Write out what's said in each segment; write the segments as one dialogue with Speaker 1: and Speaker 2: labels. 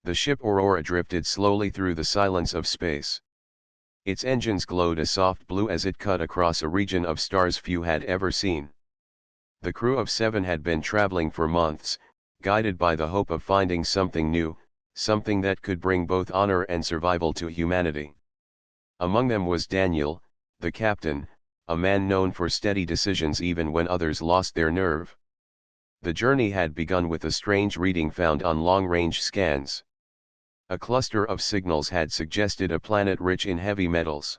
Speaker 1: The ship Aurora drifted slowly through the silence of space. Its engines glowed a soft blue as it cut across a region of stars few had ever seen. The crew of 7 had been traveling for months, guided by the hope of finding something new, something that could bring both honor and survival to humanity. Among them was Daniel, the captain, a man known for steady decisions even when others lost their nerve. The journey had begun with a strange reading found on long-range scans. A cluster of signals had suggested a planet rich in heavy metals.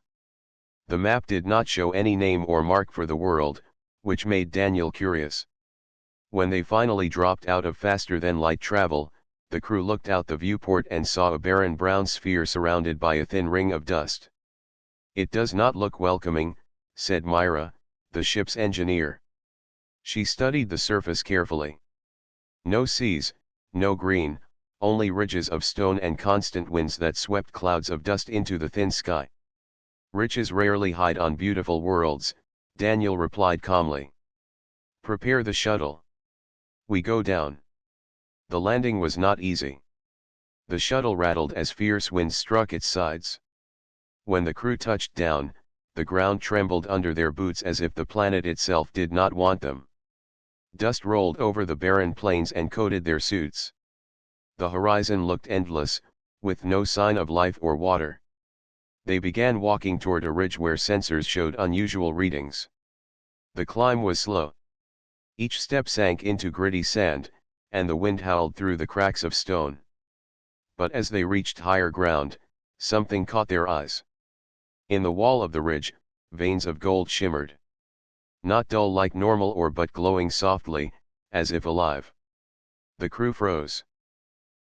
Speaker 1: The map did not show any name or mark for the world, which made Daniel curious. When they finally dropped out of faster-than-light travel, the crew looked out the viewport and saw a barren brown sphere surrounded by a thin ring of dust. "It does not look welcoming," said Myra, the ship's engineer. She studied the surface carefully. No seas, no green, only ridges of stone and constant winds that swept clouds of dust into the thin sky. "Riches rarely hide on beautiful worlds," Daniel replied calmly. "Prepare the shuttle. We go down." The landing was not easy. The shuttle rattled as fierce winds struck its sides. When the crew touched down, the ground trembled under their boots as if the planet itself did not want them. Dust rolled over the barren plains and coated their suits. The horizon looked endless, with no sign of life or water. They began walking toward a ridge where sensors showed unusual readings. The climb was slow. Each step sank into gritty sand, and the wind howled through the cracks of stone. But as they reached higher ground, something caught their eyes. In the wall of the ridge, veins of gold shimmered. Not dull like normal ore but glowing softly, as if alive. The crew froze.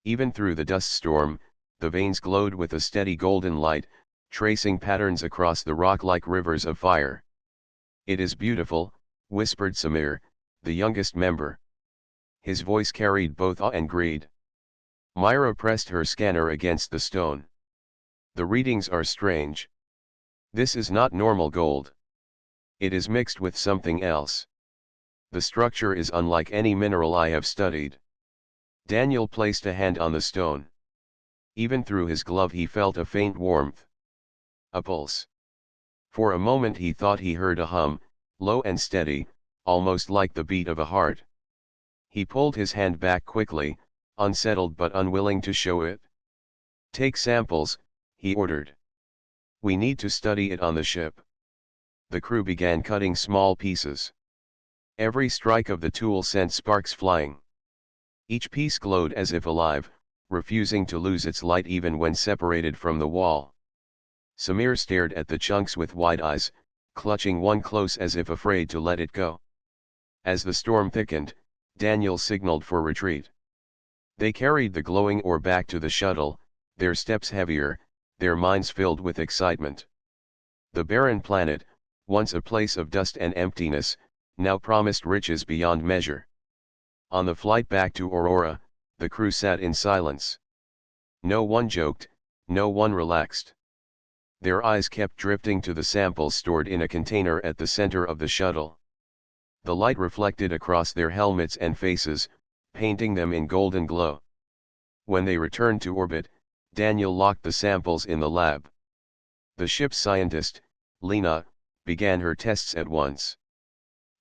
Speaker 1: Even through the dust storm, the veins glowed with a steady golden light, tracing patterns across the rock like rivers of fire. "It is beautiful," whispered Samir, the youngest member. His voice carried both awe and greed. Myra pressed her scanner against the stone. "The readings are strange. This is not normal gold. It is mixed with something else. The structure is unlike any mineral I have studied." Daniel placed a hand on the stone. Even through his glove he felt a faint warmth. A pulse. For a moment he thought he heard a hum, low and steady, almost like the beat of a heart. He pulled his hand back quickly, unsettled but unwilling to show it. "Take samples," he ordered. "We need to study it on the ship." The crew began cutting small pieces. Every strike of the tool sent sparks flying. Each piece glowed as if alive, refusing to lose its light even when separated from the wall. Samir stared at the chunks with wide eyes, clutching one close as if afraid to let it go. As the storm thickened, Daniel signaled for retreat. They carried the glowing ore back to the shuttle, their steps heavier, their minds filled with excitement. The barren planet, once a place of dust and emptiness, now promised riches beyond measure. On the flight back to Aurora, the crew sat in silence. No one joked, no one relaxed. Their eyes kept drifting to the samples stored in a container at the center of the shuttle. The light reflected across their helmets and faces, painting them in golden glow. When they returned to orbit, Daniel locked the samples in the lab. The ship's scientist, Lena, began her tests at once.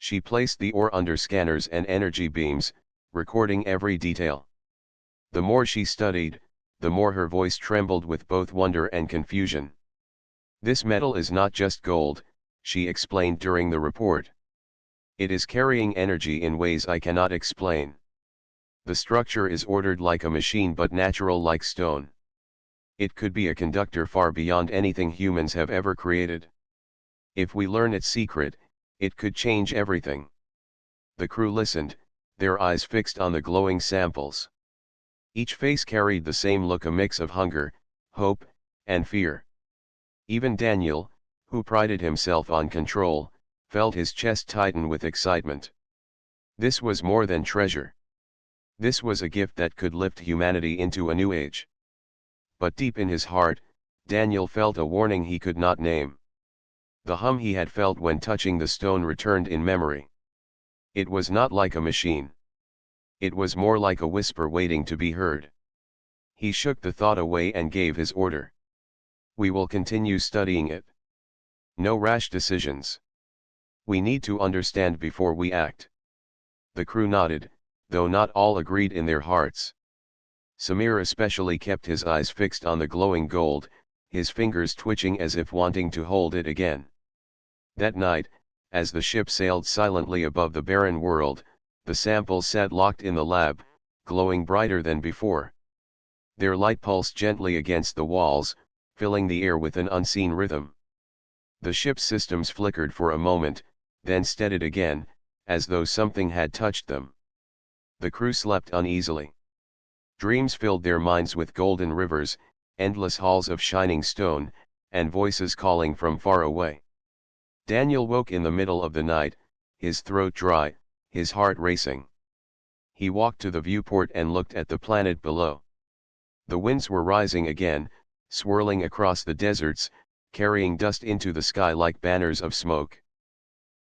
Speaker 1: She placed the ore under scanners and energy beams, recording every detail. The more she studied, the more her voice trembled with both wonder and confusion. "This metal is not just gold," she explained during the report. "It is carrying energy in ways I cannot explain. The structure is ordered like a machine but natural like stone. It could be a conductor far beyond anything humans have ever created. If we learn its secret, it could change everything." The crew listened, their eyes fixed on the glowing samples. Each face carried the same look, a mix of hunger, hope, and fear. Even Daniel, who prided himself on control, felt his chest tighten with excitement. This was more than treasure. This was a gift that could lift humanity into a new age. But deep in his heart, Daniel felt a warning he could not name. The hum he had felt when touching the stone returned in memory. It was not like a machine. It was more like a whisper waiting to be heard. He shook the thought away and gave his order. We will continue studying it. No rash decisions. We need to understand before we act. The crew nodded, though not all agreed in their hearts. Samir especially kept his eyes fixed on the glowing gold, his fingers twitching as if wanting to hold it again. That night, as the ship sailed silently above the barren world, the samples sat locked in the lab, glowing brighter than before. Their light pulsed gently against the walls, filling the air with an unseen rhythm. The ship's systems flickered for a moment, then steadied again, as though something had touched them. The crew slept uneasily. Dreams filled their minds with golden rivers, endless halls of shining stone, and voices calling from far away. Daniel woke in the middle of the night, his throat dry, his heart racing. He walked to the viewport and looked at the planet below. The winds were rising again, swirling across the deserts, carrying dust into the sky like banners of smoke.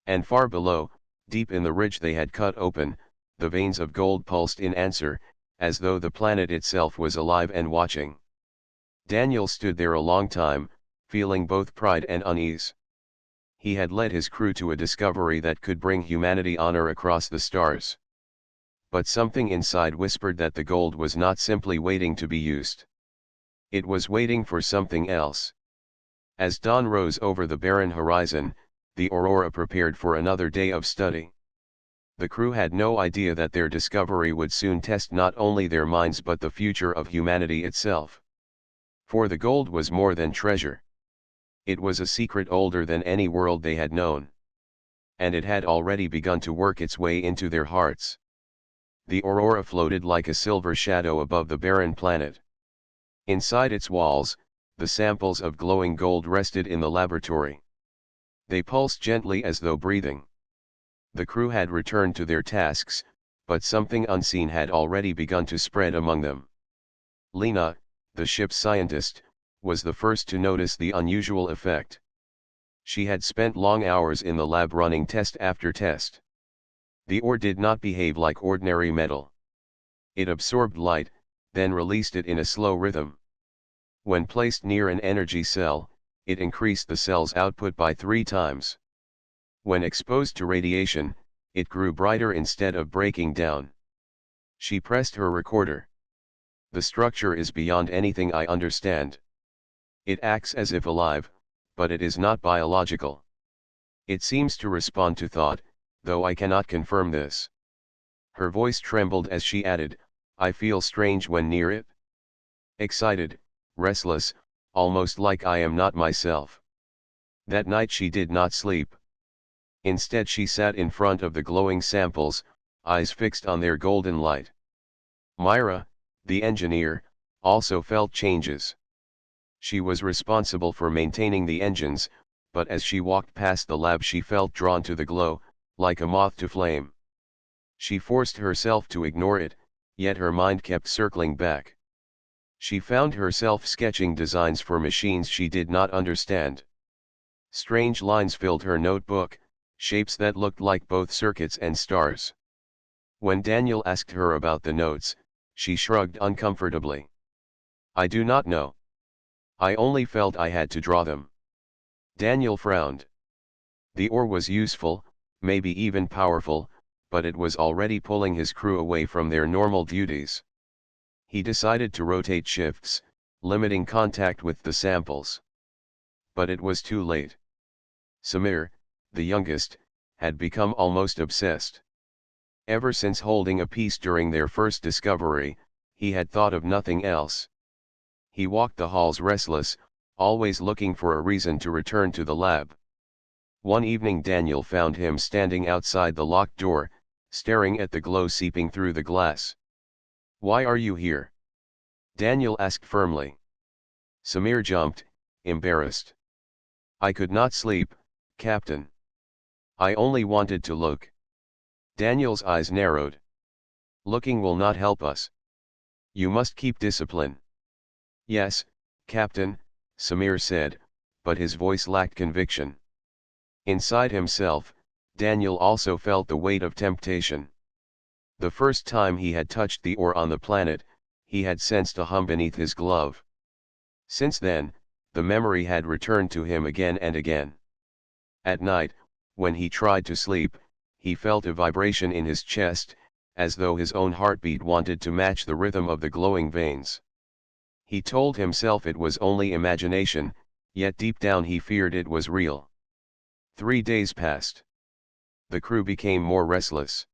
Speaker 1: And far below, deep in the ridge they had cut open, the veins of gold pulsed in answer, as though the planet itself was alive and watching. Daniel stood there a long time, feeling both pride and unease. He had led his crew to a discovery that could bring humanity honor across the stars. But something inside whispered that the gold was not simply waiting to be used. It was waiting for something else. As dawn rose over the barren horizon, the aurora prepared for another day of study. The crew had no idea that their discovery would soon test not only their minds but the future of humanity itself. For the gold was more than treasure. It was a secret older than any world they had known. And it had already begun to work its way into their hearts. The aurora floated like a silver shadow above the barren planet. Inside its walls, the samples of glowing gold rested in the laboratory. They pulsed gently as though breathing. The crew had returned to their tasks, but something unseen had already begun to spread among them. Lena, the ship's scientist, was the first to notice the unusual effect. She had spent long hours in the lab running test after test. The ore did not behave like ordinary metal. It absorbed light, then released it in a slow rhythm. When placed near an energy cell, it increased the cell's output by 3 times. When exposed to radiation, it grew brighter instead of breaking down. She pressed her recorder. The structure is beyond anything I understand. It acts as if alive, but it is not biological. It seems to respond to thought, though I cannot confirm this. Her voice trembled as she added, I feel strange when near it. Excited, restless, almost like I am not myself. That night she did not sleep. Instead she sat in front of the glowing samples, eyes fixed on their golden light. Myra, the engineer, also felt changes. She was responsible for maintaining the engines, but as she walked past the lab she felt drawn to the glow, like a moth to flame. She forced herself to ignore it, yet her mind kept circling back. She found herself sketching designs for machines she did not understand. Strange lines filled her notebook, shapes that looked like both circuits and stars. When Daniel asked her about the notes, she shrugged uncomfortably. I do not know. I only felt I had to draw them. Daniel frowned. The ore was useful, maybe even powerful, but it was already pulling his crew away from their normal duties. He decided to rotate shifts, limiting contact with the samples. But it was too late. Samir, the youngest, had become almost obsessed. Ever since holding a piece during their first discovery, he had thought of nothing else. He walked the halls restless, always looking for a reason to return to the lab. One evening Daniel found him standing outside the locked door, staring at the glow seeping through the glass. Why are you here? Daniel asked firmly. Samir jumped, embarrassed. I could not sleep, Captain. I only wanted to look. Daniel's eyes narrowed. Looking will not help us. You must keep discipline. Yes, Captain, Samir said, but his voice lacked conviction. Inside himself, Daniel also felt the weight of temptation. The first time he had touched the ore on the planet, he had sensed a hum beneath his glove. Since then, the memory had returned to him again and again. At night, when he tried to sleep, he felt a vibration in his chest, as though his own heartbeat wanted to match the rhythm of the glowing veins. He told himself it was only imagination, yet deep down he feared it was real. 3 days passed. The crew became more restless.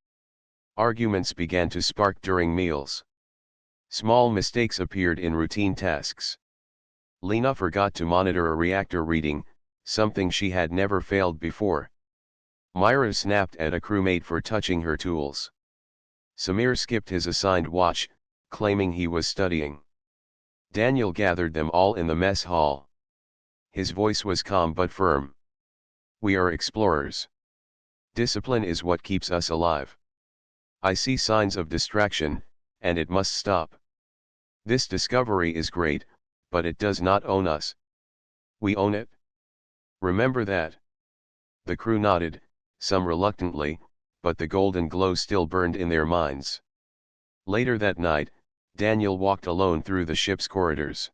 Speaker 1: Arguments began to spark during meals. Small mistakes appeared in routine tasks. Lena forgot to monitor a reactor reading, something she had never failed before. Myra snapped at a crewmate for touching her tools. Samir skipped his assigned watch, claiming he was studying. Daniel gathered them all in the mess hall. His voice was calm but firm. "We are explorers. Discipline is what keeps us alive. I see signs of distraction, and it must stop. This discovery is great, but it does not own us. We own it. Remember that." The crew nodded, some reluctantly, but the golden glow still burned in their minds. Later that night, Daniel walked alone through the ship's corridors.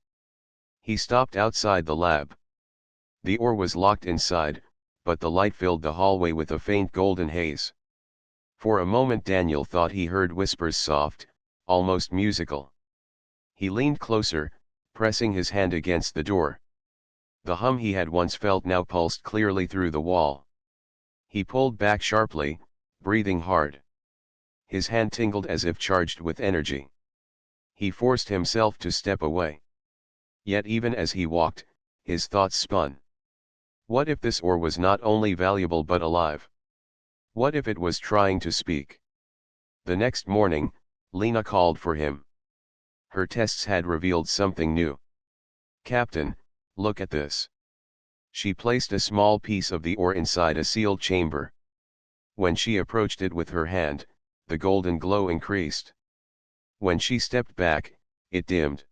Speaker 1: He stopped outside the lab. The ore was locked inside, but the light filled the hallway with a faint golden haze. For a moment Daniel thought he heard whispers, soft, almost musical. He leaned closer, pressing his hand against the door. The hum he had once felt now pulsed clearly through the wall. He pulled back sharply, breathing hard. His hand tingled as if charged with energy. He forced himself to step away. Yet even as he walked, his thoughts spun. What if this ore was not only valuable but alive? What if it was trying to speak? The next morning, Lena called for him. Her tests had revealed something new. "Captain, look at this." She placed a small piece of the ore inside a sealed chamber. When she approached it with her hand, the golden glow increased. When she stepped back, it dimmed.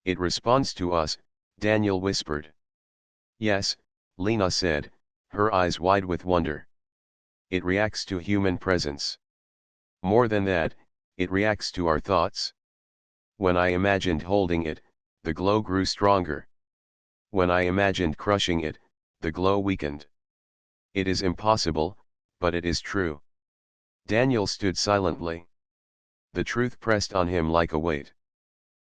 Speaker 1: "It responds to us," Daniel whispered. "Yes," Lena said, her eyes wide with wonder. "It reacts to human presence. More than that, it reacts to our thoughts. When I imagined holding it, the glow grew stronger. When I imagined crushing it, the glow weakened. It is impossible, but it is true." Daniel stood silently. The truth pressed on him like a weight.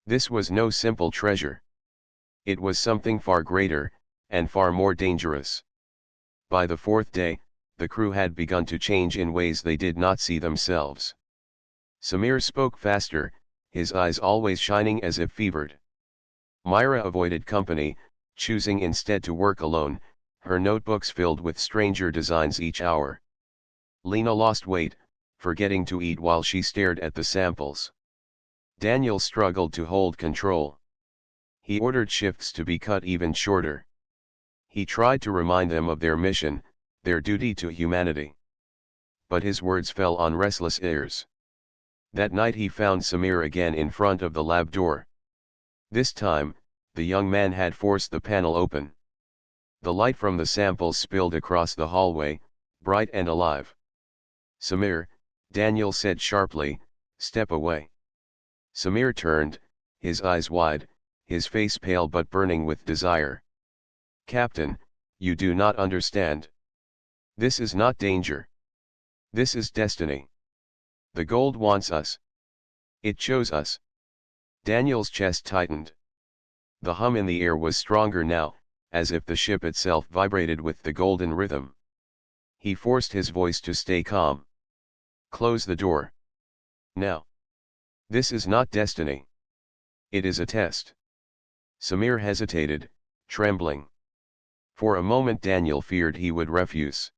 Speaker 1: This was no simple treasure. It was something far greater, and far more dangerous. By the 4th day, the crew had begun to change in ways they did not see themselves. Samir spoke faster, his eyes always shining as if fevered. Myra avoided company, choosing instead to work alone, her notebooks filled with stranger designs each hour. Lena lost weight, forgetting to eat while she stared at the samples. Daniel struggled to hold control. He ordered shifts to be cut even shorter. He tried to remind them of their mission, their duty to humanity. But his words fell on restless ears. That night he found Samir again in front of the lab door. This time, the young man had forced the panel open. The light from the samples spilled across the hallway, bright and alive. "Samir," Daniel said sharply, "step away." Samir turned, his eyes wide, his face pale but burning with desire. "Captain, you do not understand. This is not danger. This is destiny. The gold wants us. It chose us." Daniel's chest tightened. The hum in the air was stronger now, as if the ship itself vibrated with the golden rhythm. He forced his voice to stay calm. "Close the door. Now. This is not destiny. It is a test." Samir hesitated, trembling. For a moment Daniel feared he would refuse.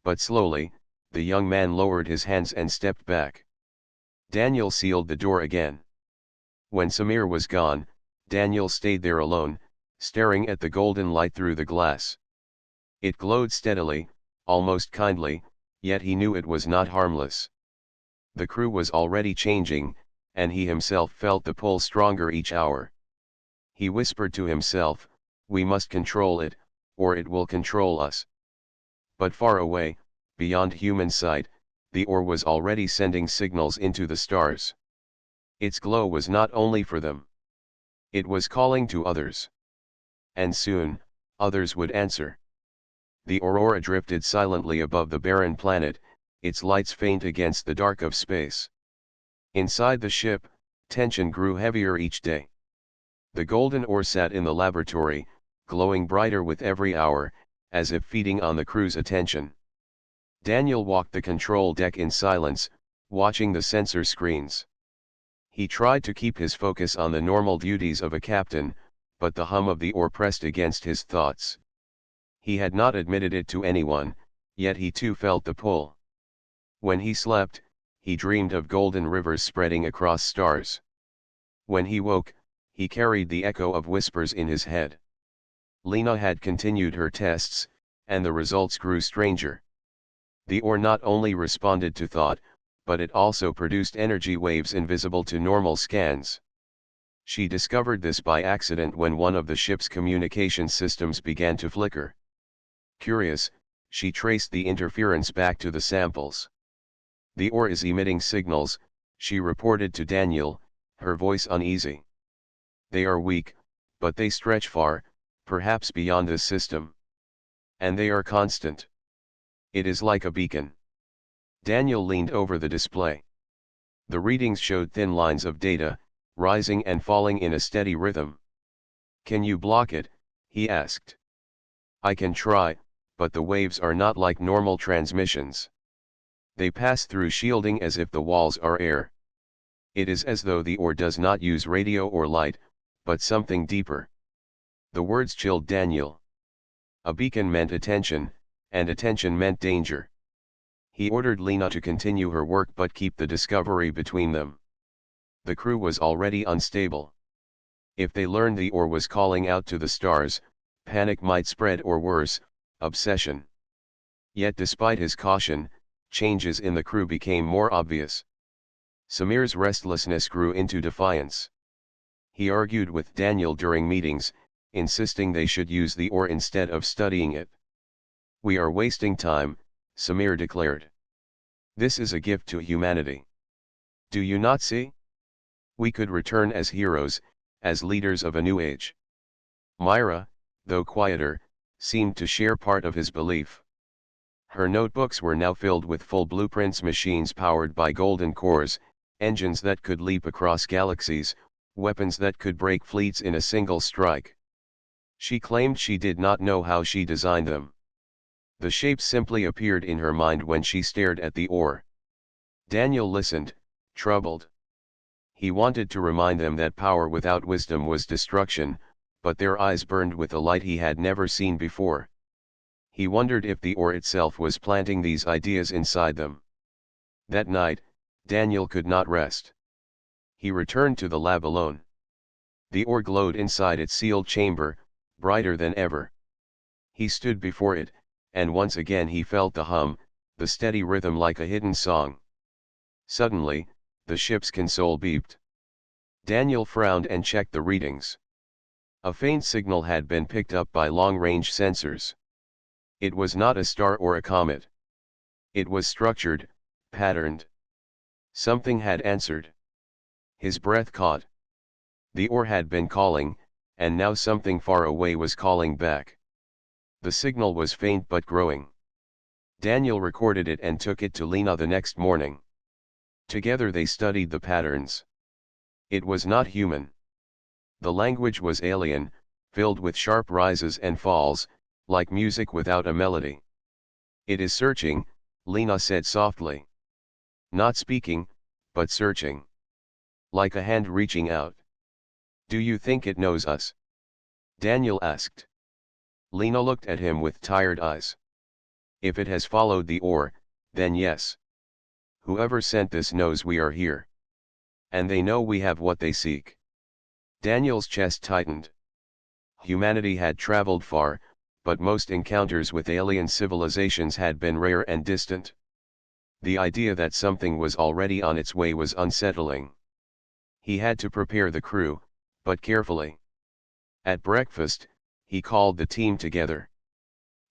Speaker 1: But slowly, the young man lowered his hands and stepped back. Daniel sealed the door again. When Samir was gone, Daniel stayed there alone, staring at the golden light through the glass. It glowed steadily, almost kindly, yet he knew it was not harmless. The crew was already changing, and he himself felt the pull stronger each hour. He whispered to himself, "We must control it, or it will control us." But far away, beyond human sight, the ore was already sending signals into the stars. Its glow was not only for them. It was calling to others. And soon, others would answer. The aurora drifted silently above the barren planet, its lights faint against the dark of space. Inside the ship, tension grew heavier each day. The golden ore sat in the laboratory, glowing brighter with every hour, as if feeding on the crew's attention. Daniel walked the control deck in silence, watching the sensor screens. He tried to keep his focus on the normal duties of a captain, but the hum of the ore pressed against his thoughts. He had not admitted it to anyone, yet he too felt the pull. When he slept, he dreamed of golden rivers spreading across stars. When he woke, he carried the echo of whispers in his head. Lena had continued her tests, and the results grew stranger. The ore not only responded to thought, but it also produced energy waves invisible to normal scans. She discovered this by accident when one of the ship's communication systems began to flicker. Curious, she traced the interference back to the samples. The ore is emitting signals, she reported to Daniel, her voice uneasy. They are weak, but they stretch far, perhaps beyond this system. And they are constant. It is like a beacon. Daniel leaned over the display. The readings showed thin lines of data, rising and falling in a steady rhythm. Can you block it? He asked. I can try, but the waves are not like normal transmissions. They pass through shielding as if the walls are air. It is as though the ore does not use radio or light, but something deeper. The words chilled Daniel. A beacon meant attention, and attention meant danger. He ordered Lena to continue her work but keep the discovery between them. The crew was already unstable. If they learned the ore was calling out to the stars, panic might spread or worse, obsession. Yet despite his caution, changes in the crew became more obvious. Samir's restlessness grew into defiance. He argued with Daniel during meetings, insisting they should use the ore instead of studying it. We are wasting time, Samir declared. This is a gift to humanity. Do you not see? We could return as heroes, as leaders of a new age. Myra, though quieter, seemed to share part of his belief. Her notebooks were now filled with full blueprints, machines powered by golden cores, engines that could leap across galaxies, weapons that could break fleets in a single strike. She claimed she did not know how she designed them. The shapes simply appeared in her mind when she stared at the ore. Daniel listened, troubled. He wanted to remind them that power without wisdom was destruction, but their eyes burned with a light he had never seen before. He wondered if the ore itself was planting these ideas inside them. That night, Daniel could not rest. He returned to the lab alone. The ore glowed inside its sealed chamber, brighter than ever. He stood before it, and once again he felt the hum, the steady rhythm like a hidden song. Suddenly, the ship's console beeped. Daniel frowned and checked the readings. A faint signal had been picked up by long-range sensors. It was not a star or a comet. It was structured, patterned. Something had answered. His breath caught. The ore had been calling, and now something far away was calling back. The signal was faint but growing. Daniel recorded it and took it to Lena the next morning. Together they studied the patterns. It was not human. The language was alien, filled with sharp rises and falls, like music without a melody. It is searching, Lena said softly. Not speaking, but searching. Like a hand reaching out. Do you think it knows us? Daniel asked. Lena looked at him with tired eyes. If it has followed the ore, then yes. Whoever sent this knows we are here. And they know we have what they seek. Daniel's chest tightened. Humanity had traveled far, but most encounters with alien civilizations had been rare and distant. The idea that something was already on its way was unsettling. He had to prepare the crew, but carefully. At breakfast, he called the team together.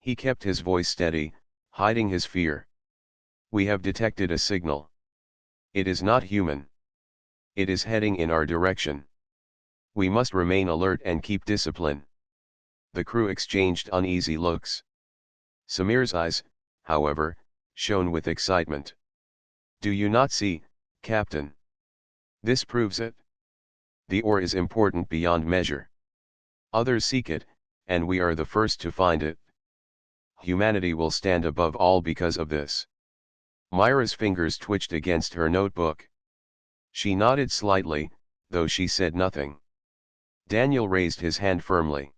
Speaker 1: He kept his voice steady, hiding his fear. We have detected a signal. It is not human. It is heading in our direction. We must remain alert and keep discipline. The crew exchanged uneasy looks. Samir's eyes, however, shone with excitement. Do you not see, Captain? This proves it. The ore is important beyond measure. Others seek it, and we are the first to find it. Humanity will stand above all because of this. Myra's fingers twitched against her notebook. She nodded slightly, though she said nothing. Daniel raised his hand firmly.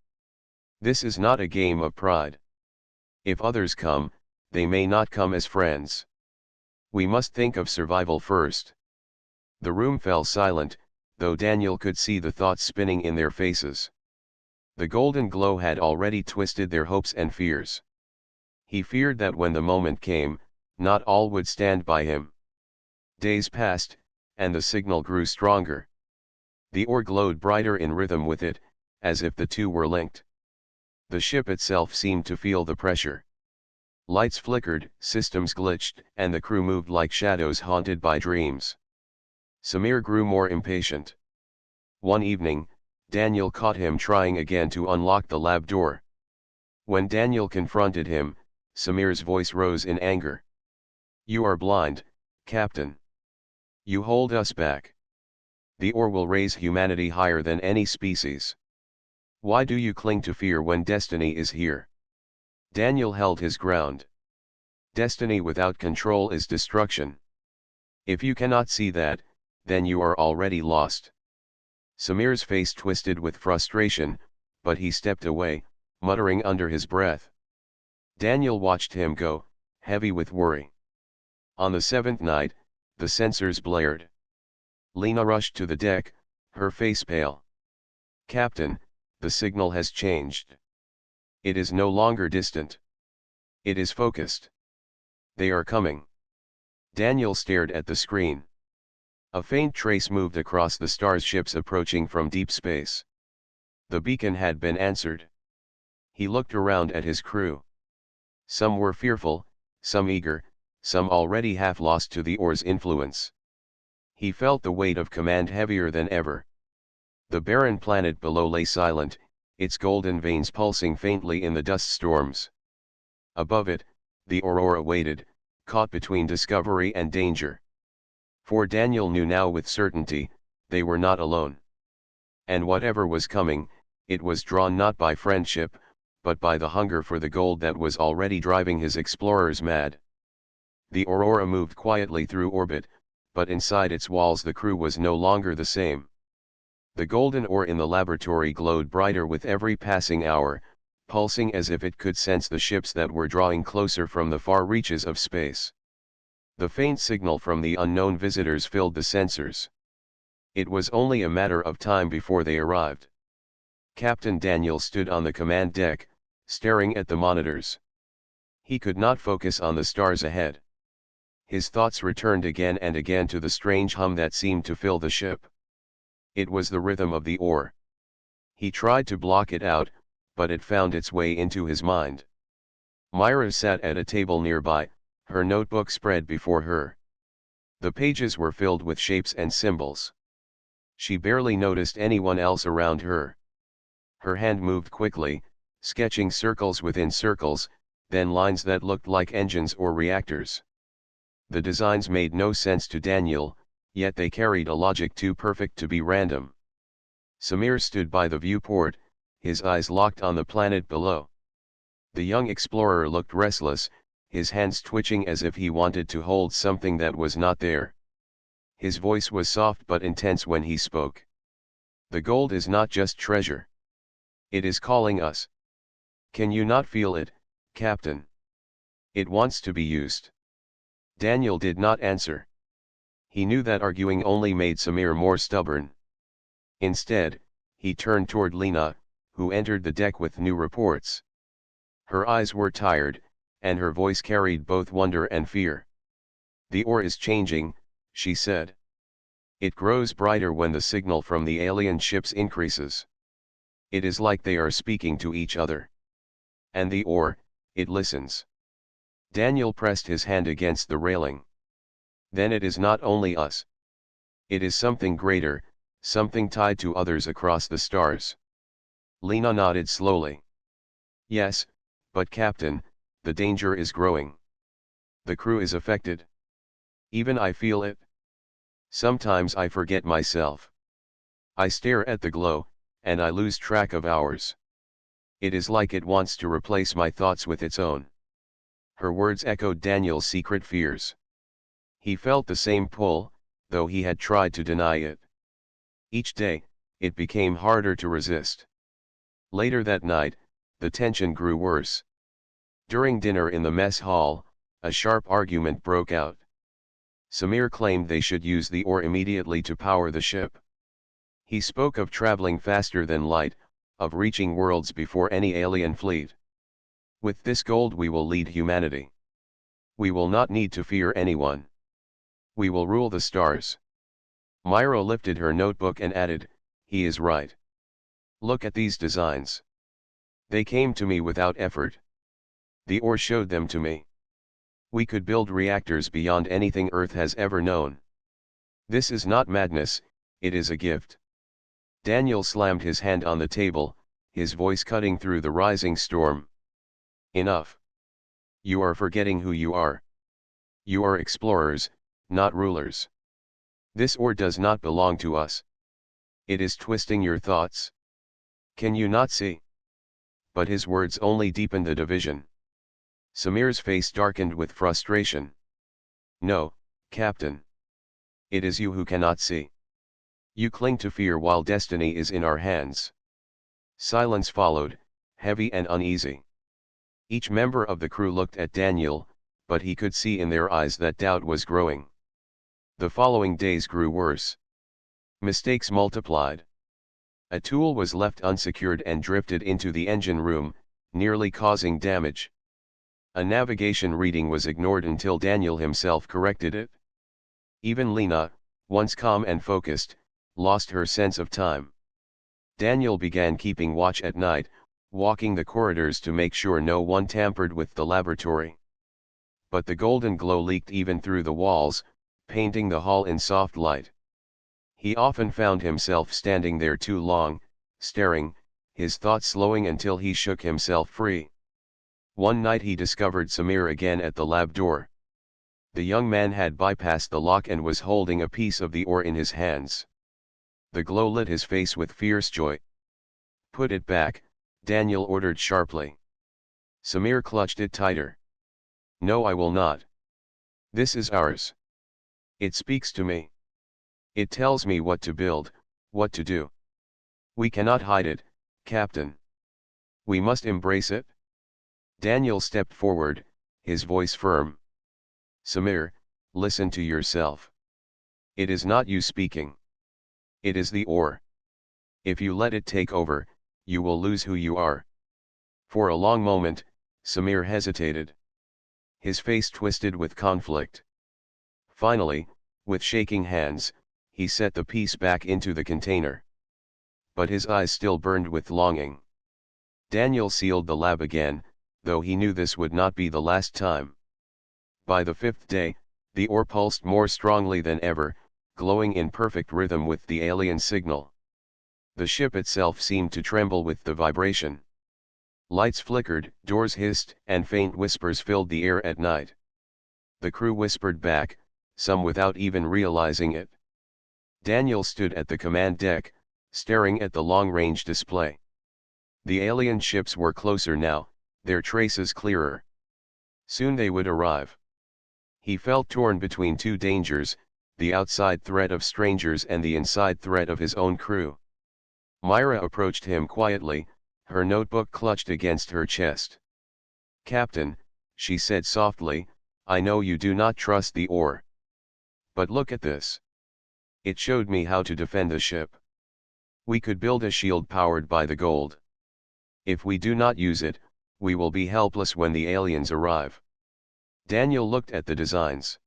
Speaker 1: This is not a game of pride. If others come, they may not come as friends. We must think of survival first. The room fell silent, though Daniel could see the thoughts spinning in their faces. The golden glow had already twisted their hopes and fears. He feared that when the moment came, not all would stand by him. Days passed, and the signal grew stronger. The ore glowed brighter in rhythm with it, as if the two were linked. The ship itself seemed to feel the pressure. Lights flickered, systems glitched, and the crew moved like shadows haunted by dreams. Samir grew more impatient. One evening, Daniel caught him trying again to unlock the lab door. When Daniel confronted him, Samir's voice rose in anger. You are blind, Captain. You hold us back. The ore will raise humanity higher than any species. Why do you cling to fear when destiny is here? Daniel held his ground. Destiny without control is destruction. If you cannot see that, then you are already lost. Samir's face twisted with frustration, but he stepped away, muttering under his breath. Daniel watched him go, heavy with worry. On the seventh night, the sensors blared. Lena rushed to the deck, her face pale. Captain, the signal has changed. It is no longer distant. It is focused. They are coming. Daniel stared at the screen. A faint trace moved across the starships approaching from deep space. The beacon had been answered. He looked around at his crew. Some were fearful, some eager, some already half lost to the ore's influence. He felt the weight of command heavier than ever. The barren planet below lay silent, its golden veins pulsing faintly in the dust storms. Above it, the aurora waited, caught between discovery and danger. For Daniel knew now with certainty, they were not alone. And whatever was coming, it was drawn not by friendship, but by the hunger for the gold that was already driving his explorers mad. The aurora moved quietly through orbit, but inside its walls the crew was no longer the same. The golden ore in the laboratory glowed brighter with every passing hour, pulsing as if it could sense the ships that were drawing closer from the far reaches of space. The faint signal from the unknown visitors filled the sensors. It was only a matter of time before they arrived. Captain Daniel stood on the command deck, staring at the monitors. He could not focus on the stars ahead. His thoughts returned again and again to the strange hum that seemed to fill the ship. It was the rhythm of the ore. He tried to block it out, but it found its way into his mind. Myra sat at a table nearby, her notebook spread before her. The pages were filled with shapes and symbols. She barely noticed anyone else around her. Her hand moved quickly, sketching circles within circles, then lines that looked like engines or reactors. The designs made no sense to Daniel, yet they carried a logic too perfect to be random. Samir stood by the viewport, his eyes locked on the planet below. The young explorer looked restless, his hands twitching as if he wanted to hold something that was not there. His voice was soft but intense when he spoke. The gold is not just treasure. It is calling us. Can you not feel it, Captain? It wants to be used. Daniel did not answer. He knew that arguing only made Samir more stubborn. Instead, he turned toward Lena, who entered the deck with new reports. Her eyes were tired, and her voice carried both wonder and fear. The ore is changing, she said. It grows brighter when the signal from the alien ships increases. It is like they are speaking to each other. And the ore, it listens. Daniel pressed his hand against the railing. Then it is not only us. It is something greater, something tied to others across the stars. Lena nodded slowly. Yes, but Captain, the danger is growing. The crew is affected. Even I feel it. Sometimes I forget myself. I stare at the glow, and I lose track of hours. It is like it wants to replace my thoughts with its own. Her words echoed Daniel's secret fears. He felt the same pull, though he had tried to deny it. Each day, it became harder to resist. Later that night, the tension grew worse. During dinner in the mess hall, a sharp argument broke out. Samir claimed they should use the ore immediately to power the ship. He spoke of traveling faster than light, of reaching worlds before any alien fleet. With this gold we will lead humanity. We will not need to fear anyone. We will rule the stars. Myra lifted her notebook and added, he is right. Look at these designs. They came to me without effort. The ore showed them to me. We could build reactors beyond anything Earth has ever known. This is not madness, it is a gift. Daniel slammed his hand on the table, his voice cutting through the rising storm. Enough. You are forgetting who you are. You are explorers, not rulers. This ore does not belong to us. It is twisting your thoughts. Can you not see? But his words only deepened the division. Samir's face darkened with frustration. No, Captain. It is you who cannot see. You cling to fear while destiny is in our hands. Silence followed, heavy and uneasy. Each member of the crew looked at Daniel, but he could see in their eyes that doubt was growing. The following days grew worse. Mistakes multiplied. A tool was left unsecured and drifted into the engine room, nearly causing damage. A navigation reading was ignored until Daniel himself corrected it. Even Lena, once calm and focused, lost her sense of time. Daniel began keeping watch at night, walking the corridors to make sure no one tampered with the laboratory. But the golden glow leaked even through the walls, painting the hall in soft light. He often found himself standing there too long, staring, his thoughts slowing until he shook himself free. One night he discovered Samir again at the lab door. The young man had bypassed the lock and was holding a piece of the ore in his hands. The glow lit his face with fierce joy. Put it back, Daniel ordered sharply. Samir clutched it tighter. No, I will not. This is ours. It speaks to me. It tells me what to build, what to do. We cannot hide it, Captain. We must embrace it. Daniel stepped forward, his voice firm. Samir, listen to yourself. It is not you speaking. It is the ore. If you let it take over, you will lose who you are. For a long moment, Samir hesitated. His face twisted with conflict. Finally, with shaking hands, he set the piece back into the container. But his eyes still burned with longing. Daniel sealed the lab again, though he knew this would not be the last time. By the fifth day, the ore pulsed more strongly than ever, glowing in perfect rhythm with the alien signal. The ship itself seemed to tremble with the vibration. Lights flickered, doors hissed, and faint whispers filled the air at night. The crew whispered back, some without even realizing it. Daniel stood at the command deck, staring at the long-range display. The alien ships were closer now, their traces clearer. Soon they would arrive. He felt torn between two dangers, the outside threat of strangers and the inside threat of his own crew. Myra approached him quietly, her notebook clutched against her chest. Captain, she said softly, I know you do not trust the ore. But look at this. It showed me how to defend the ship. We could build a shield powered by the gold. If we do not use it, we will be helpless when the aliens arrive. Daniel looked at the designs.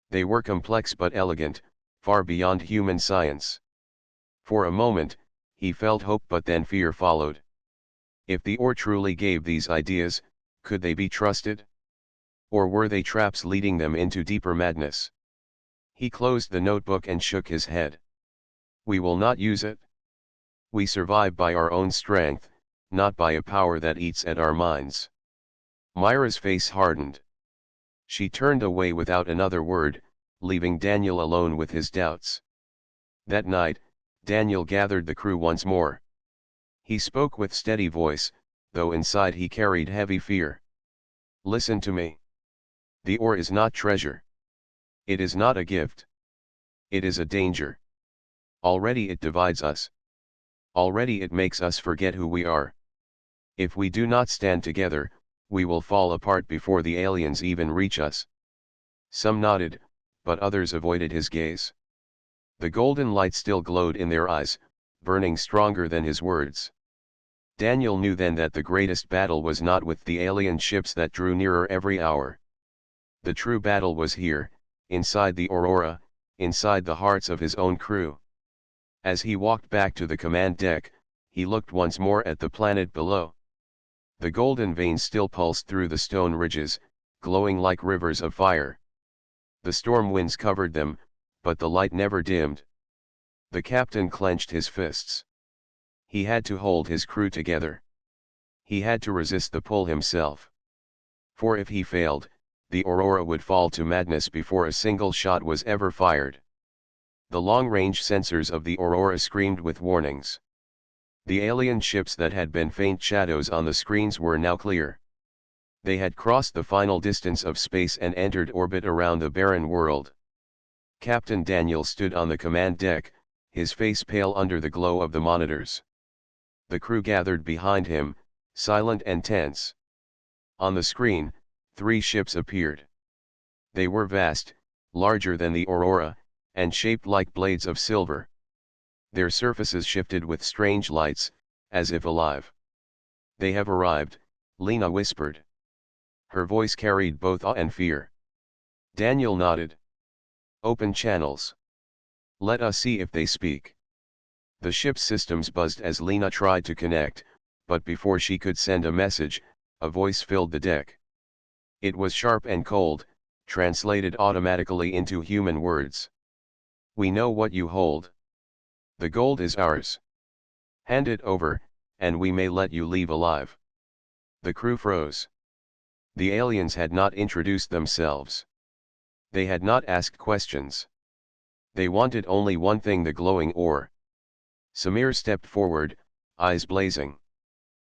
Speaker 1: They were complex but elegant, far beyond human science. For a moment, he felt hope, but then fear followed. If the ore truly gave these ideas, could they be trusted? Or were they traps leading them into deeper madness? He closed the notebook and shook his head. We will not use it. We survive by our own strength, not by a power that eats at our minds. Myra's face hardened. She turned away without another word, leaving Daniel alone with his doubts. That night, Daniel gathered the crew once more. He spoke with steady voice, though inside he carried heavy fear. Listen to me. The ore is not treasure. It is not a gift. It is a danger. Already it divides us. Already it makes us forget who we are. If we do not stand together, we will fall apart before the aliens even reach us. Some nodded, but others avoided his gaze. The golden light still glowed in their eyes, burning stronger than his words. Daniel knew then that the greatest battle was not with the alien ships that drew nearer every hour. The true battle was here, inside the Aurora, inside the hearts of his own crew. As he walked back to the command deck, he looked once more at the planet below. The golden veins still pulsed through the stone ridges, glowing like rivers of fire. The storm winds covered them, but the light never dimmed. The captain clenched his fists. He had to hold his crew together. He had to resist the pull himself. For if he failed, the Aurora would fall to madness before a single shot was ever fired. The long-range sensors of the Aurora screamed with warnings. The alien ships that had been faint shadows on the screens were now clear. They had crossed the final distance of space and entered orbit around the barren world. Captain Daniel stood on the command deck, his face pale under the glow of the monitors. The crew gathered behind him, silent and tense. On the screen, 3 ships appeared. They were vast, larger than the Aurora, and shaped like blades of silver. Their surfaces shifted with strange lights, as if alive. They have arrived, Lena whispered. Her voice carried both awe and fear. Daniel nodded. Open channels. Let us see if they speak. The ship's systems buzzed as Lena tried to connect, but before she could send a message, a voice filled the deck. It was sharp and cold, translated automatically into human words. We know what you hold. The gold is ours. Hand it over, and we may let you leave alive. The crew froze. The aliens had not introduced themselves. They had not asked questions. They wanted only one thing: the glowing ore. Samir stepped forward, eyes blazing.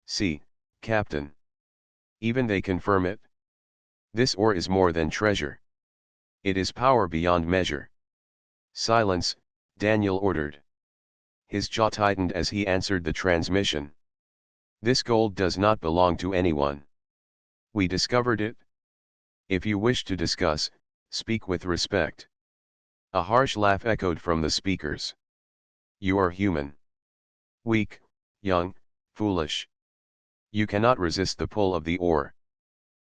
Speaker 1: See, Captain. Even they confirm it. This ore is more than treasure. It is power beyond measure. Silence, Daniel ordered. His jaw tightened as he answered the transmission. This gold does not belong to anyone. We discovered it. If you wish to discuss, speak with respect. A harsh laugh echoed from the speakers. You are human. Weak, young, foolish. You cannot resist the pull of the ore.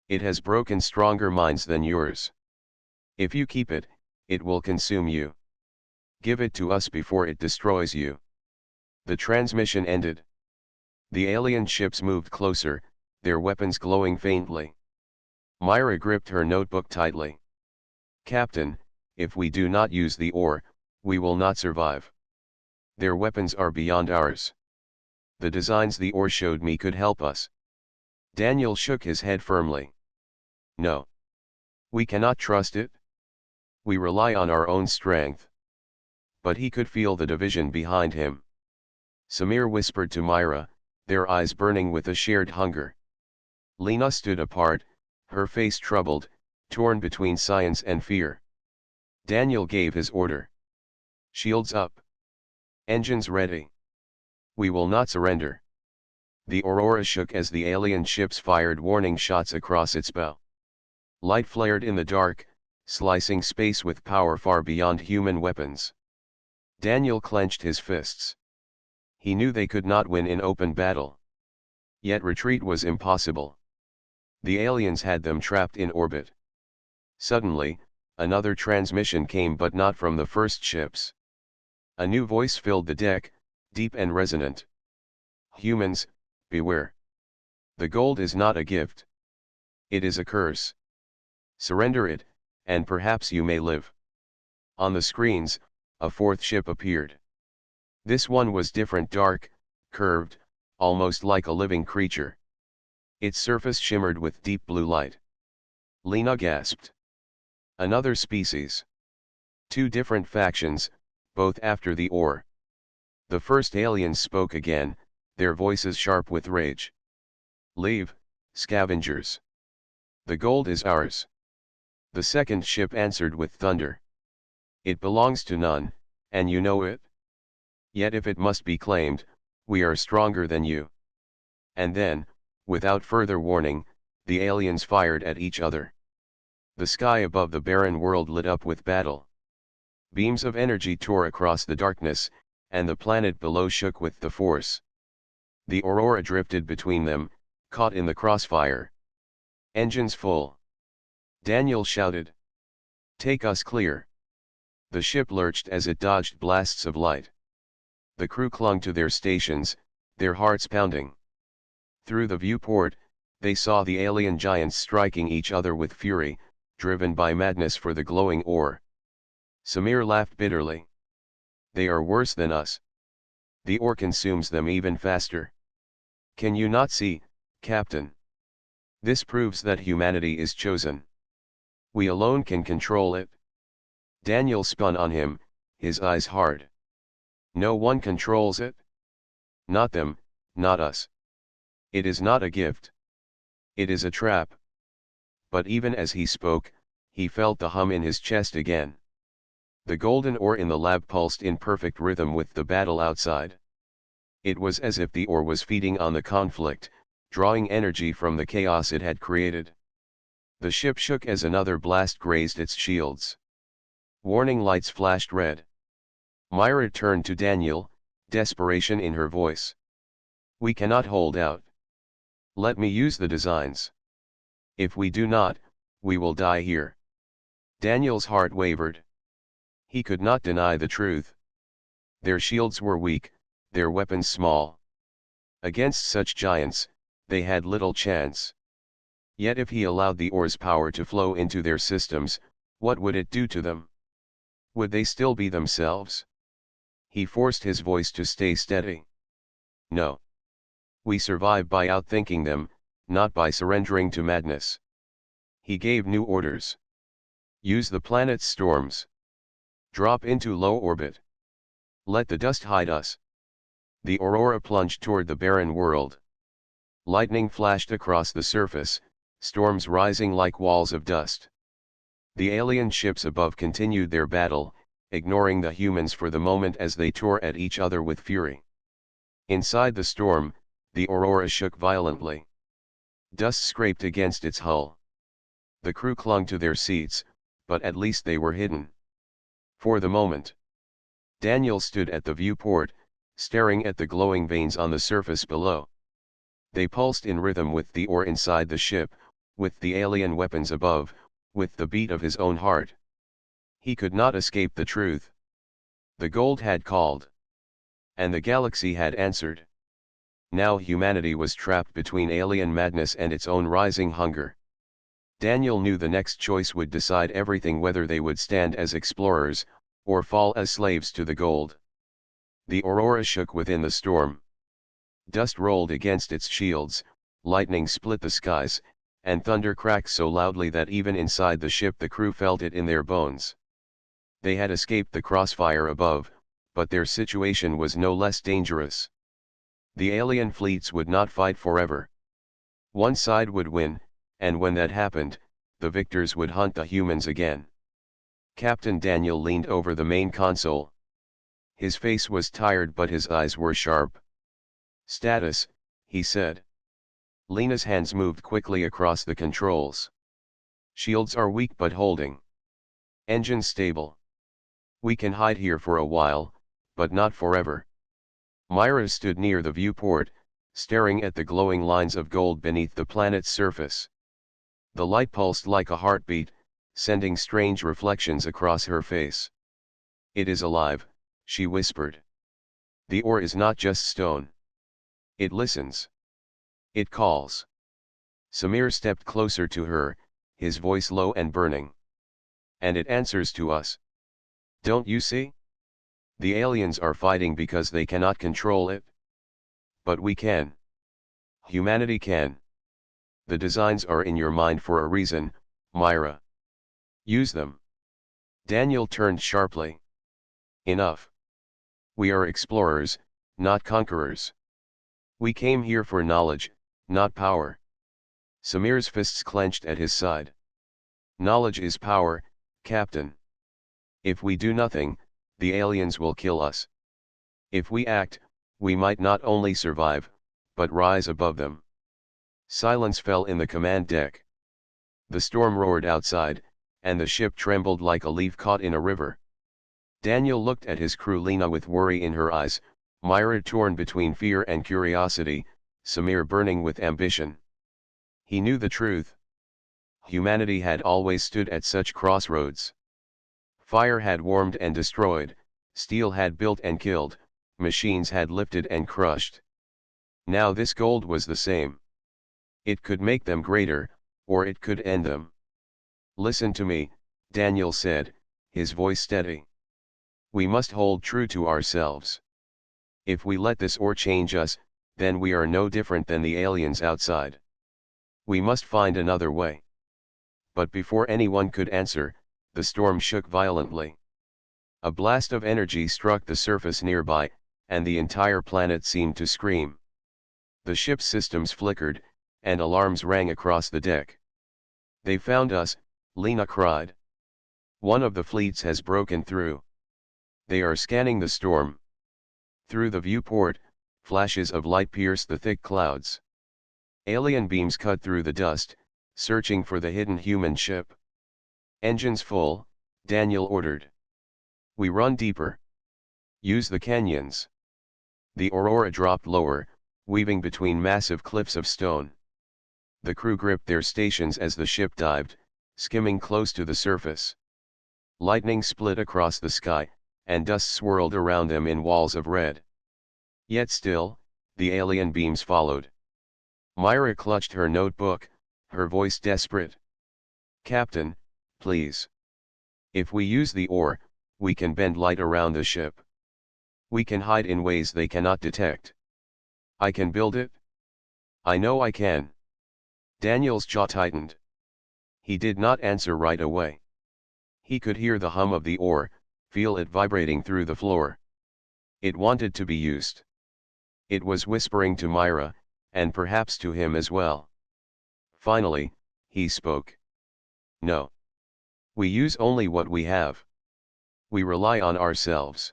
Speaker 1: It has broken stronger minds than yours. If you keep it, it will consume you. Give it to us before it destroys you. The transmission ended. The alien ships moved closer, their weapons glowing faintly. Myra gripped her notebook tightly. Captain, if we do not use the ore, we will not survive. Their weapons are beyond ours. The designs the ore showed me could help us. Daniel shook his head firmly. No. We cannot trust it. We rely on our own strength. But he could feel the division behind him. Samir whispered to Myra, their eyes burning with a shared hunger. Lena stood apart, her face troubled, torn between science and fear. Daniel gave his order. Shields up. Engines ready. We will not surrender. The Aurora shook as the alien ships fired warning shots across its bow. Light flared in the dark, slicing space with power far beyond human weapons. Daniel clenched his fists. He knew they could not win in open battle. Yet retreat was impossible. The aliens had them trapped in orbit. Suddenly, another transmission came, but not from the first ships. A new voice filled the deck, deep and resonant. Humans, beware. The gold is not a gift. It is a curse. Surrender it, and perhaps you may live. On the screens, a fourth ship appeared. This one was different, dark, curved, almost like a living creature. Its surface shimmered with deep blue light. Lena gasped. Another species. Two different factions, both after the ore. The first aliens spoke again, their voices sharp with rage. Leave, scavengers. The gold is ours. The second ship answered with thunder. It belongs to none, and you know it. Yet if it must be claimed, we are stronger than you. And then, without further warning, the aliens fired at each other. The sky above the barren world lit up with battle. Beams of energy tore across the darkness, and the planet below shook with the force. The aurora drifted between them, caught in the crossfire. Engines full. Daniel shouted. Take us clear. The ship lurched as it dodged blasts of light. The crew clung to their stations, their hearts pounding. Through the viewport, they saw the alien giants striking each other with fury, driven by madness for the glowing ore. Samir laughed bitterly. They are worse than us. The ore consumes them even faster. Can you not see, Captain? This proves that humanity is chosen. We alone can control it. Daniel spun on him, his eyes hard. No one controls it. Not them, not us. It is not a gift. It is a trap. But even as he spoke, he felt the hum in his chest again. The golden ore in the lab pulsed in perfect rhythm with the battle outside. It was as if the ore was feeding on the conflict, drawing energy from the chaos it had created. The ship shook as another blast grazed its shields. Warning lights flashed red. Myra turned to Daniel, desperation in her voice. We cannot hold out. Let me use the designs. If we do not, we will die here. Daniel's heart wavered. He could not deny the truth. Their shields were weak, their weapons small. Against such giants, they had little chance. Yet if he allowed the ore's power to flow into their systems, what would it do to them? Would they still be themselves? He forced his voice to stay steady. No. We survive by outthinking them, not by surrendering to madness. He gave new orders. Use the planet's storms. Drop into low orbit. Let the dust hide us. The aurora plunged toward the barren world. Lightning flashed across the surface, storms rising like walls of dust. The alien ships above continued their battle, ignoring the humans for the moment as they tore at each other with fury. Inside the storm, the aurora shook violently. Dust scraped against its hull. The crew clung to their seats, but at least they were hidden. For the moment. Daniel stood at the viewport, staring at the glowing veins on the surface below. They pulsed in rhythm with the ore inside the ship, with the alien weapons above, with the beat of his own heart. He could not escape the truth. The gold had called. And the galaxy had answered. Now humanity was trapped between alien madness and its own rising hunger. Daniel knew the next choice would decide everything, whether they would stand as explorers, or fall as slaves to the gold. The aurora shook within the storm. Dust rolled against its shields, lightning split the skies, and thunder cracked so loudly that even inside the ship the crew felt it in their bones. They had escaped the crossfire above, but their situation was no less dangerous. The alien fleets would not fight forever. One side would win, and when that happened, the victors would hunt the humans again. Captain Daniel leaned over the main console. His face was tired but his eyes were sharp. Status, he said. Lena's hands moved quickly across the controls. Shields are weak but holding. Engines stable. We can hide here for a while, but not forever. Myra stood near the viewport, staring at the glowing lines of gold beneath the planet's surface. The light pulsed like a heartbeat, sending strange reflections across her face. It is alive, she whispered. The ore is not just stone. It listens. It calls. Samir stepped closer to her, his voice low and burning. And it answers to us. Don't you see? The aliens are fighting because they cannot control it. But we can. Humanity can. The designs are in your mind for a reason, Myra. Use them. Daniel turned sharply. Enough. We are explorers, not conquerors. We came here for knowledge, not power. Samir's fists clenched at his side. Knowledge is power, Captain. If we do nothing, the aliens will kill us. If we act, we might not only survive, but rise above them. Silence fell in the command deck. The storm roared outside, and the ship trembled like a leaf caught in a river. Daniel looked at his crew, Lena with worry in her eyes, Myra torn between fear and curiosity, Samir burning with ambition. He knew the truth. Humanity had always stood at such crossroads. Fire had warmed and destroyed, steel had built and killed, machines had lifted and crushed. Now this gold was the same. It could make them greater, or it could end them. Listen to me, Daniel said, his voice steady. We must hold true to ourselves. If we let this ore change us, then we are no different than the aliens outside. We must find another way. But before anyone could answer, the storm shook violently. A blast of energy struck the surface nearby, and the entire planet seemed to scream. The ship's systems flickered, and alarms rang across the deck. They found us, Lena cried. One of the fleets has broken through. They are scanning the storm. Through the viewport, flashes of light pierced the thick clouds. Alien beams cut through the dust, searching for the hidden human ship. Engines full, Daniel ordered. We run deeper. Use the canyons. The Aurora dropped lower, weaving between massive cliffs of stone. The crew gripped their stations as the ship dived, skimming close to the surface. Lightning split across the sky, and dust swirled around them in walls of red. Yet still, the alien beams followed. Myra clutched her notebook, her voice desperate. Captain, please. If we use the ore, we can bend light around the ship. We can hide in ways they cannot detect. I can build it. I know I can. Daniel's jaw tightened. He did not answer right away. He could hear the hum of the ore, feel it vibrating through the floor. It wanted to be used. It was whispering to Myra, and perhaps to him as well. Finally, he spoke. No. We use only what we have. We rely on ourselves.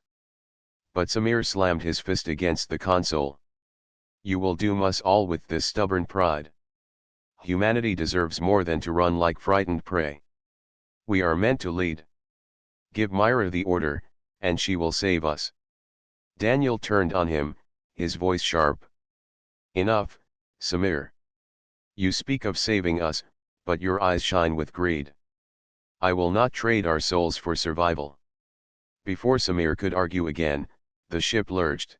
Speaker 1: But Samir slammed his fist against the console. You will doom us all with this stubborn pride. Humanity deserves more than to run like frightened prey. We are meant to lead. Give Myra the order, and she will save us. Daniel turned on him, his voice sharp. Enough, Samir. You speak of saving us, but your eyes shine with greed. I will not trade our souls for survival. Before Samir could argue again, the ship lurched.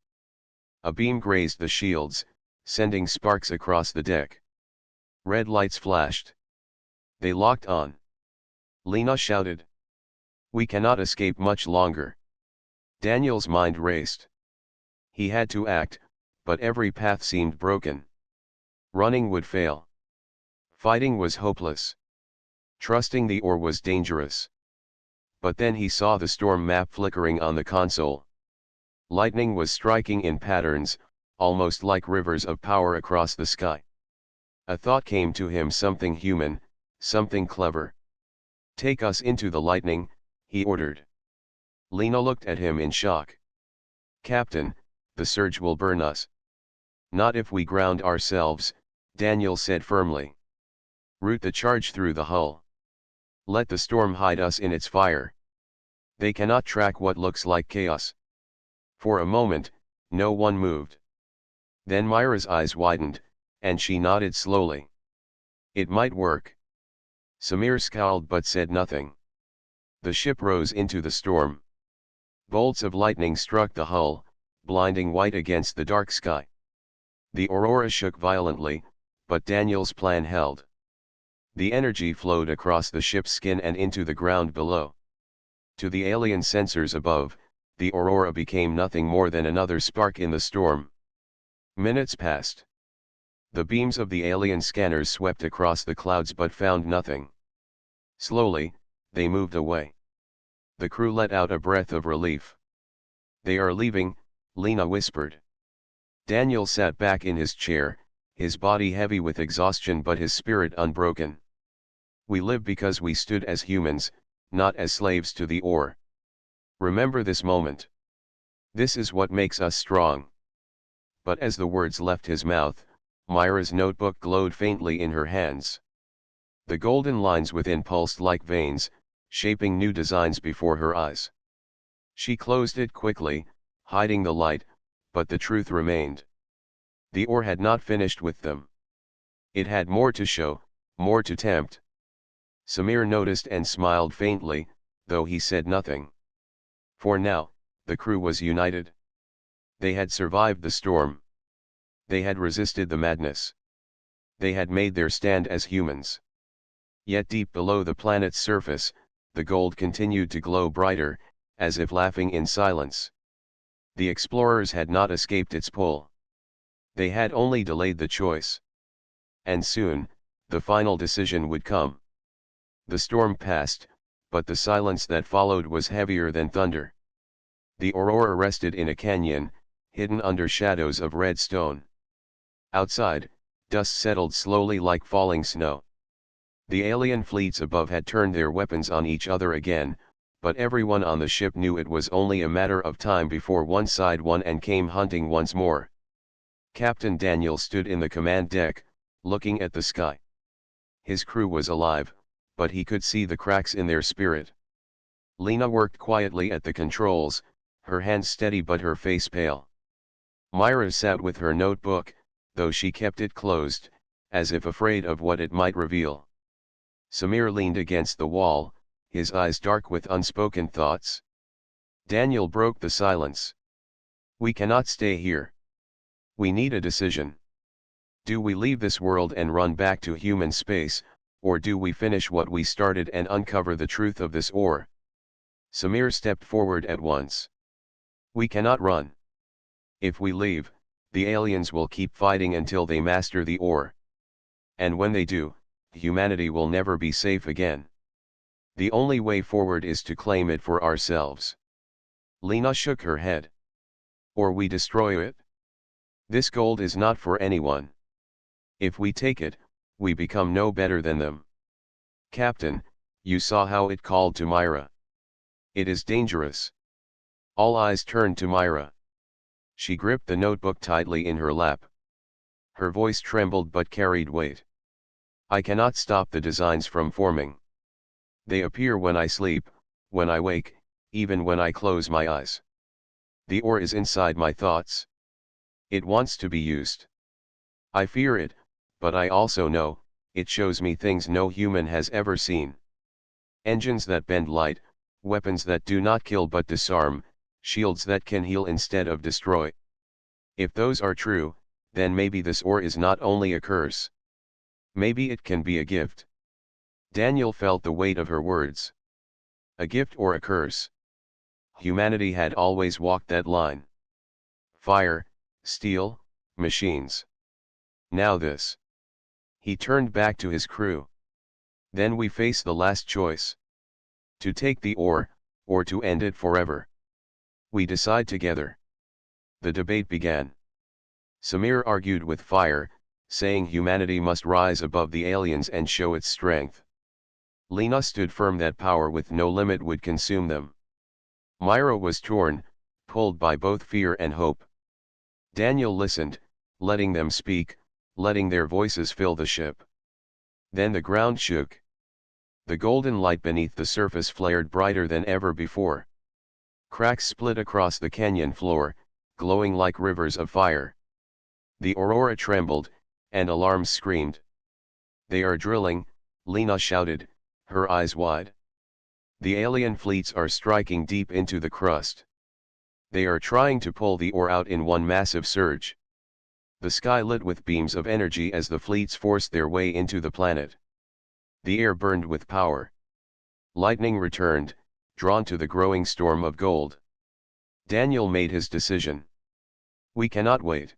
Speaker 1: A beam grazed the shields, sending sparks across the deck. Red lights flashed. They locked on. Lena shouted. We cannot escape much longer. Daniel's mind raced. He had to act, but every path seemed broken. Running would fail. Fighting was hopeless. Trusting the ore was dangerous. But then he saw the storm map flickering on the console. Lightning was striking in patterns, almost like rivers of power across the sky. A thought came to him, something human, something clever. Take us into the lightning, he ordered. Lena looked at him in shock. Captain, the surge will burn us. Not if we ground ourselves, Daniel said firmly. Route the charge through the hull. Let the storm hide us in its fire. They cannot track what looks like chaos. For a moment, no one moved. Then Myra's eyes widened, and she nodded slowly. It might work. Samir scowled but said nothing. The ship rose into the storm. Bolts of lightning struck the hull, blinding white against the dark sky. The Aurora shook violently, but Daniel's plan held. The energy flowed across the ship's skin and into the ground below. To the alien sensors above, the aurora became nothing more than another spark in the storm. Minutes passed. The beams of the alien scanners swept across the clouds but found nothing. Slowly, they moved away. The crew let out a breath of relief. "They are leaving," Lena whispered. Daniel sat back in his chair, his body heavy with exhaustion but his spirit unbroken. "We live because we stood as humans, not as slaves to the ore. Remember this moment. This is what makes us strong." But as the words left his mouth, Myra's notebook glowed faintly in her hands. The golden lines within pulsed like veins, shaping new designs before her eyes. She closed it quickly, hiding the light, but the truth remained. The ore had not finished with them. It had more to show, more to tempt. Samir noticed and smiled faintly, though he said nothing. For now, the crew was united. They had survived the storm. They had resisted the madness. They had made their stand as humans. Yet deep below the planet's surface, the gold continued to glow brighter, as if laughing in silence. The explorers had not escaped its pull. They had only delayed the choice. And soon, the final decision would come. The storm passed, but the silence that followed was heavier than thunder. The aurora rested in a canyon, hidden under shadows of red stone. Outside, dust settled slowly like falling snow. The alien fleets above had turned their weapons on each other again, but everyone on the ship knew it was only a matter of time before one side won and came hunting once more. Captain Daniel stood in the command deck, looking at the sky. His crew was alive, but he could see the cracks in their spirit. Lena worked quietly at the controls, her hands steady but her face pale. Myra sat with her notebook, though she kept it closed, as if afraid of what it might reveal. Samir leaned against the wall, his eyes dark with unspoken thoughts. Daniel broke the silence. "We cannot stay here. We need a decision. Do we leave this world and run back to human space, or do we finish what we started and uncover the truth of this ore?" Samir stepped forward at once. "We cannot run. If we leave, the aliens will keep fighting until they master the ore. And when they do, humanity will never be safe again. The only way forward is to claim it for ourselves." Lena shook her head. "Or we destroy it. This gold is not for anyone. If we take it, we become no better than them. Captain, you saw how it called to Myra. It is dangerous." All eyes turned to Myra. She gripped the notebook tightly in her lap. Her voice trembled but carried weight. "I cannot stop the designs from forming. They appear when I sleep, when I wake, even when I close my eyes. The ore is inside my thoughts. It wants to be used. I fear it, but I also know, it shows me things no human has ever seen. Engines that bend light, weapons that do not kill but disarm, shields that can heal instead of destroy. If those are true, then maybe this ore is not only a curse. Maybe it can be a gift." Daniel felt the weight of her words. A gift or a curse? Humanity had always walked that line. Fire, steel, machines. Now this. He turned back to his crew. "Then we face the last choice. To take the ore, or to end it forever. We decide together." The debate began. Samir argued with fire, saying humanity must rise above the aliens and show its strength. Lena stood firm that power with no limit would consume them. Myra was torn, pulled by both fear and hope. Daniel listened, letting them speak, letting their voices fill the ship. Then the ground shook. The golden light beneath the surface flared brighter than ever before. Cracks split across the canyon floor, glowing like rivers of fire. The aurora trembled, and alarms screamed. "They are drilling," Lena shouted, her eyes wide. "The alien fleets are striking deep into the crust. They are trying to pull the ore out in one massive surge." The sky lit with beams of energy as the fleets forced their way into the planet. The air burned with power. Lightning returned, drawn to the growing storm of gold. Daniel made his decision. We cannot wait.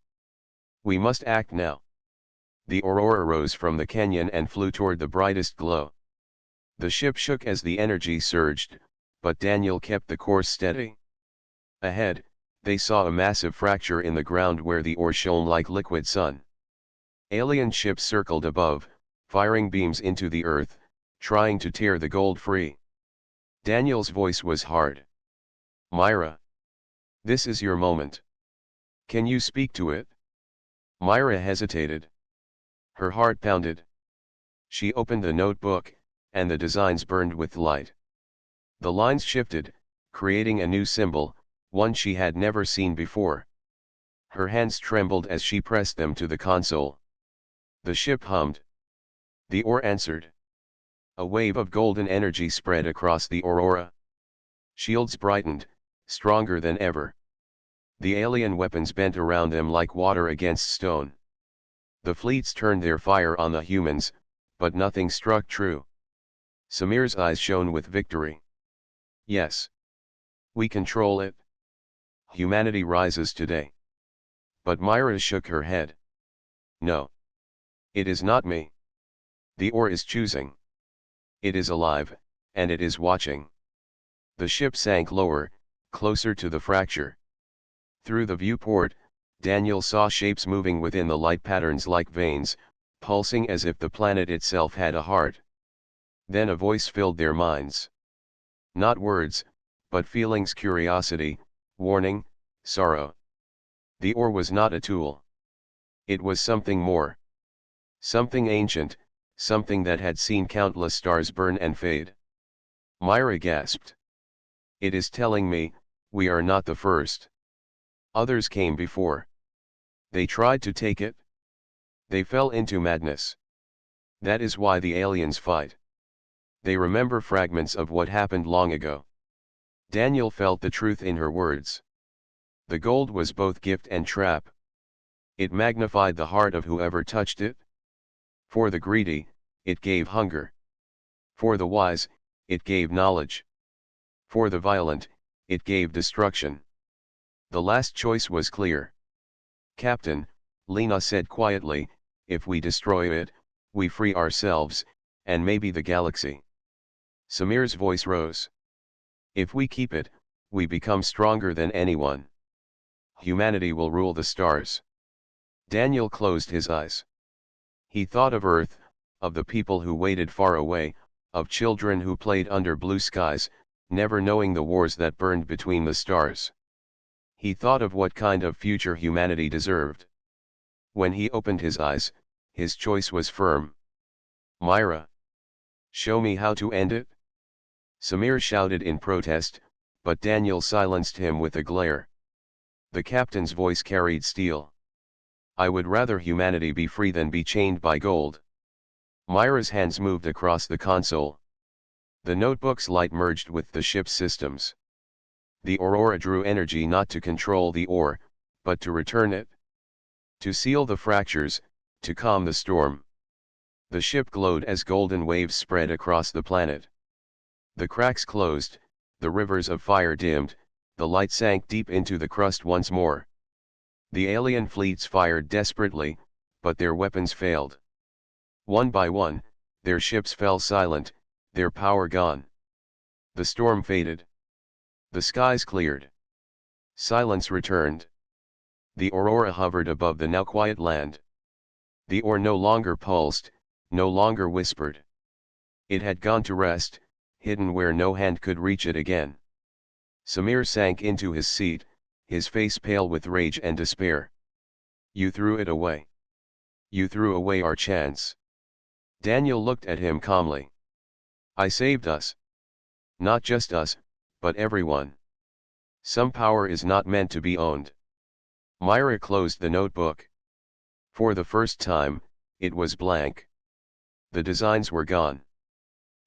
Speaker 1: We must act now. The aurora rose from the canyon and flew toward the brightest glow. The ship shook as the energy surged, but Daniel kept the course steady. Ahead, they saw a massive fracture in the ground where the ore shone like liquid sun. Alien ships circled above, firing beams into the earth, trying to tear the gold free. Daniel's voice was hard. Myra. This is your moment. Can you speak to it? Myra hesitated. Her heart pounded. She opened the notebook, and the designs burned with light. The lines shifted, creating a new symbol, one she had never seen before. Her hands trembled as she pressed them to the console. The ship hummed. The ore answered. A wave of golden energy spread across the aurora. Shields brightened, stronger than ever. The alien weapons bent around them like water against stone. The fleets turned their fire on the humans, but nothing struck true. Samir's eyes shone with victory. Yes. We control it. Humanity rises today. But Myra shook her head. No. It is not me. The ore is choosing. It is alive, and it is watching. The ship sank lower, closer to the fracture. Through the viewport, Daniel saw shapes moving within the light patterns like veins, pulsing as if the planet itself had a heart. Then a voice filled their minds. Not words, but feelings: curiosity, warning, sorrow. The ore was not a tool. It was something more. Something ancient, something that had seen countless stars burn and fade. Myra gasped. It is telling me, we are not the first. Others came before. They tried to take it. They fell into madness. That is why the aliens fight. They remember fragments of what happened long ago. Daniel felt the truth in her words. The gold was both gift and trap. It magnified the heart of whoever touched it. For the greedy, it gave hunger. For the wise, it gave knowledge. For the violent, it gave destruction. The last choice was clear. Captain, Lena said quietly, if we destroy it, we free ourselves, and maybe the galaxy. Samir's voice rose. If we keep it, we become stronger than anyone. Humanity will rule the stars. Daniel closed his eyes. He thought of Earth, of the people who waited far away, of children who played under blue skies, never knowing the wars that burned between the stars. He thought of what kind of future humanity deserved. When he opened his eyes, his choice was firm. Myra. Show me how to end it? Samir shouted in protest, but Daniel silenced him with a glare. The captain's voice carried steel. I would rather humanity be free than be chained by gold. Myra's hands moved across the console. The notebook's light merged with the ship's systems. The aurora drew energy not to control the ore, but to return it. To seal the fractures, to calm the storm. The ship glowed as golden waves spread across the planet. The cracks closed, the rivers of fire dimmed, the light sank deep into the crust once more. The alien fleets fired desperately, but their weapons failed. One by one, their ships fell silent, their power gone. The storm faded. The skies cleared. Silence returned. The aurora hovered above the now quiet land. The ore no longer pulsed, no longer whispered. It had gone to rest, hidden where no hand could reach it again. Samir sank into his seat, his face pale with rage and despair. You threw it away. You threw away our chance. Daniel looked at him calmly. I saved us. Not just us, but everyone. Some power is not meant to be owned. Myra closed the notebook. For the first time, it was blank. The designs were gone.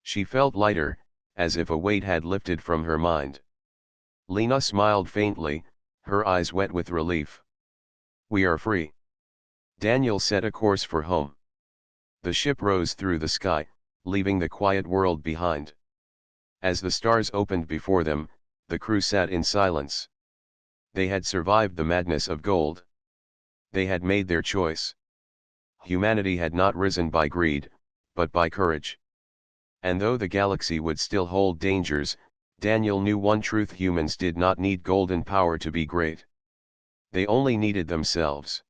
Speaker 1: She felt lighter, as if a weight had lifted from her mind. Lena smiled faintly, her eyes wet with relief. We are free. Daniel set a course for home. The ship rose through the sky, leaving the quiet world behind. As the stars opened before them, the crew sat in silence. They had survived the madness of gold. They had made their choice. Humanity had not risen by greed, but by courage. And though the galaxy would still hold dangers, Daniel knew one truth: humans did not need golden power to be great. They only needed themselves.